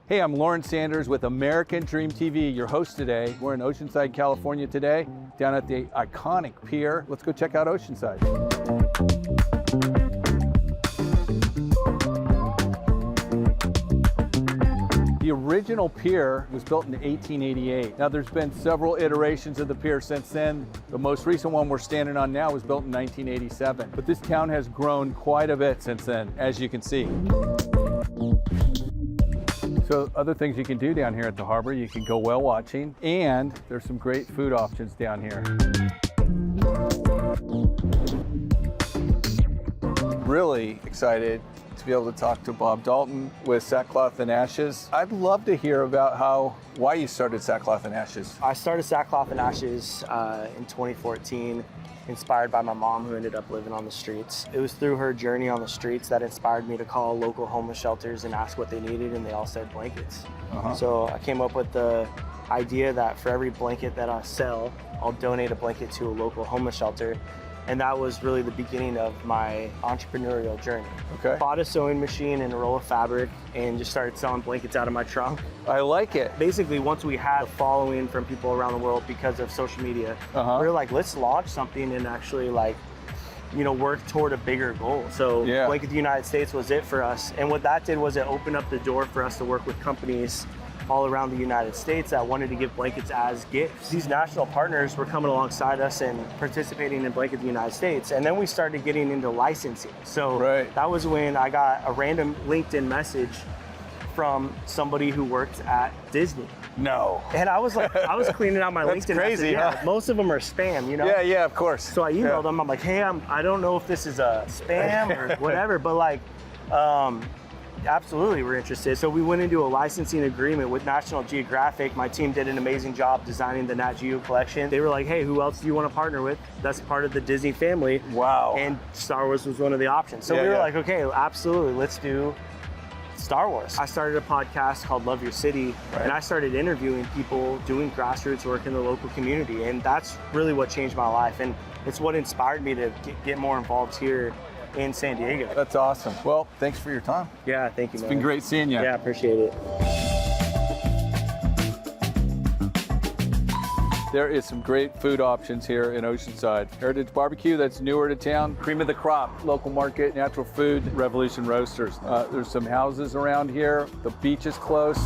Hey, I'm Loren Sanders with American Dream TV, your host today. We're in Oceanside, California today, down at the iconic pier. Let's go check out Oceanside. The original pier was built in 1888. Now there's been several iterations of the pier since then. The most recent one we're standing on now was built in 1987. But this town has grown quite a bit since then, as you can see. So other things you can do down here at the harbor, you can go whale watching, and there's some great food options down here. Really excited to be able to talk to Bob Dalton with Sackcloth and Ashes. I'd love to hear about why you started Sackcloth and Ashes. I started Sackcloth and Ashes in 2014. Inspired by my mom, who ended up living on the streets. It was through her journey on the streets that inspired me to call local homeless shelters and ask what they needed, and they all said blankets. So I came up with the idea that for every blanket that I sell, I'll donate a blanket to a local homeless shelter. And that was really the beginning of my entrepreneurial journey. Okay. Bought a sewing machine and a roll of fabric and just started selling blankets out of my trunk. I like it. Basically, once we had a following from people around the world because of social media, we were like, let's launch something and actually work toward a bigger goal. So Blanket the United States was it for us. And what that did was it opened up the door for us to work with companies all around the United States that wanted to give blankets as gifts. These national partners were coming alongside us and participating in Blanket the United States. And then we started getting into licensing. So that was when I got a random LinkedIn message from somebody who worked at Disney. No. And I was like, I was cleaning out my That's LinkedIn crazy, message. huh? Most of them are spam, you know? Yeah, of course. So I emailed them. I'm like, hey, I don't know if this is a spam or whatever, but absolutely, we're interested. So we went into a licensing agreement with National Geographic. My team did an amazing job designing the Nat Geo collection. They were like, hey, who else do you want to partner with? That's part of the Disney family. Wow. And Star Wars was one of the options. So we were like, okay, absolutely, let's do Star Wars. I started a podcast called Love Your City, and I started interviewing people doing grassroots work in the local community. And that's really what changed my life. And it's what inspired me to get more involved here in San Diego. That's awesome. Well, thanks for your time. Yeah, thank you, man. It's been great seeing you. Yeah, appreciate it. There is some great food options here in Oceanside. Heritage Barbecue, that's newer to town. Cream of the crop, local market, natural food, Revolution Roasters. There's some houses around here. The beach is close.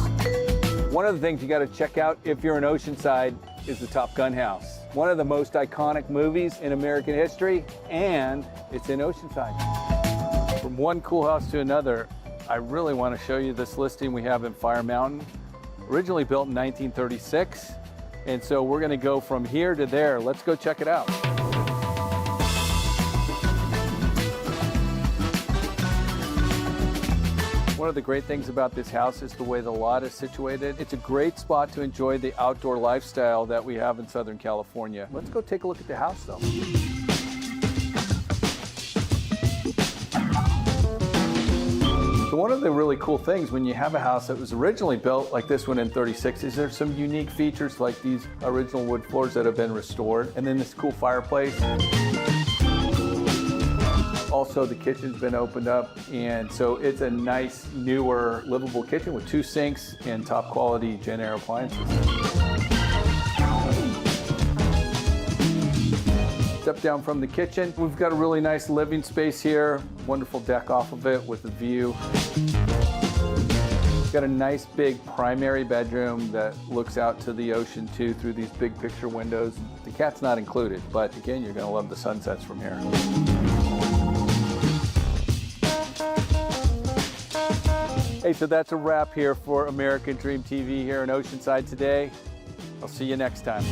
One of the things you got to check out if you're in Oceanside is the Top Gun House. One of the most iconic movies in American history, and it's in Oceanside. From one cool house to another, I really want to show you this listing we have in Fire Mountain. Originally built in 1936, and so we're going to go from here to there. Let's go check it out. One of the great things about this house is the way the lot is situated. It's a great spot to enjoy the outdoor lifestyle that we have in Southern California. Let's go take a look at the house though. So one of the really cool things when you have a house that was originally built like this one in 36 is there's some unique features like these original wood floors that have been restored, and then this cool fireplace. Also, the kitchen's been opened up, and so it's a nice, newer, livable kitchen with 2 sinks and top quality Gen Air appliances. Step down from the kitchen. We've got a really nice living space here, wonderful deck off of it with a view. We've got a nice big primary bedroom that looks out to the ocean too through these big picture windows. The cat's not included, but again, you're gonna love the sunsets from here. Hey, so that's a wrap here for American Dream TV here in Oceanside today. I'll see you next time.